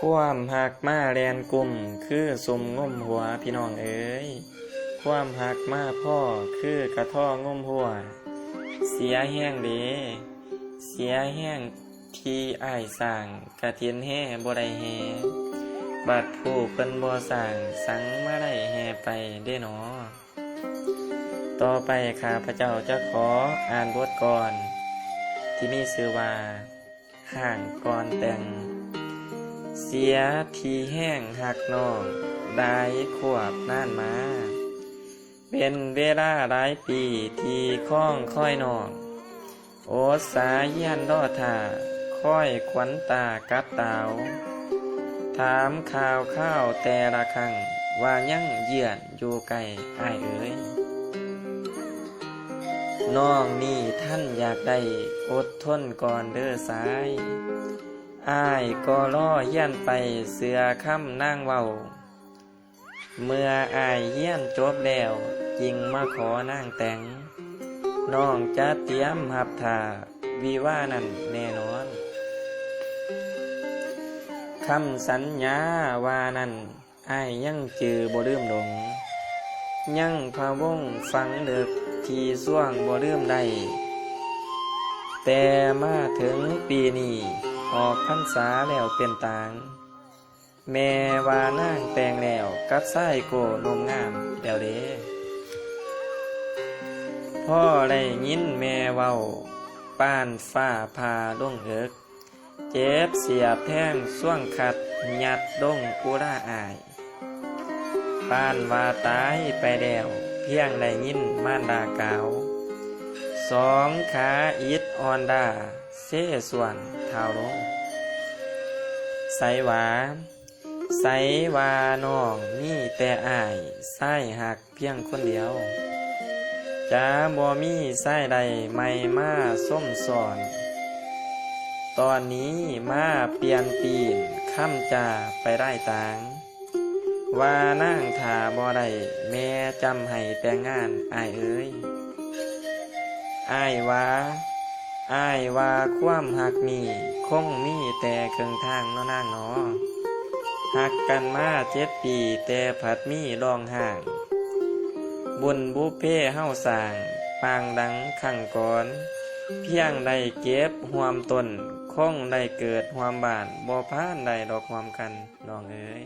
ความหักมาแลนกลุ่มคือสมงมหัวพี่น้องเอ๋ยความหักมาพ่อคือกระท่องมหัวเสียแห้งเด้เสียแห้งที่อ้ายสร้างกระเทียนแห่บ่ได้แห่บัดผู้เพิ่นบ่สร้างสังมาได้แห่ไปเด้หนอต่อไปข้าพเจ้าจะขออ่านบทกลอนที่มีชื่อว่าห่างก่อนแต่งเสียทีแห้งหักน้องได้ขวบนานมาเป็นเวลาหลายปีที่คล้องค่อยน้องโอสายันรอท่าค่อยขวัญตากับตาวถามข่าวข้าวแต่ละครั้งว่ายังเยือนอยู่ไกลอ้ายเอ๋ยน้องนี่ท่านอยากได้อดทนก่อนเด้อสายอ้ายก็ล่อเฮียนไปเสือค่ำนั่งเว้าเมื่ออ้ายเฮียนจบแล้วจิงมาขอนั่งแต่งน้องจะเตรียมหับท่าวิวานั่นแน่นอนคำสัญญาว่านั่นอ้ายยังจือบ่ลืมลงยังพะวงฟังเลิกที่ส่วงบ่ลืมได้แต่มาถึงปีนี้ออกพรรษาแล้วเป็นต่างแม่ว่านางแต่งแล้วกับชายโกนมงามแล้วเด้พ่อได้ยินแม่เว้าป้านฟ้าพาลงเอิกเจ็บเสียบแทงส่วงขัดยัดดงอุราอายป้านว่าตายไปแล้วเพียงได้ยินม่านดากล่าวสองขาอิดอ่อนดาเสส่วนเท้าลงใสหวาใสวาน้องนี่แต่อ้ายใส่หักเพียงคนเดียวจะบ่มีใส่ใดไม่มาส้มสอนตอนนี้มาเปลี่ยนปีนค่ำจ่าไปได้ต่างว่านั่งถาบ่ได้แม่จำให้แต่งงานอ้ายเอ๋ยอ้ายว่าความหักนี่คงมีแต่ครึ่งทางเนาะนางเนาะหักกันมา7 ปีแต่ผัดมีรองห่างบุญบุพเพเฮาสร้างปางดังขังก่อนเพียงได้เก็บหวมตนคงได้เกิดหวมบานบ่พานได้ดอกหวมกันน้องเอ๋ย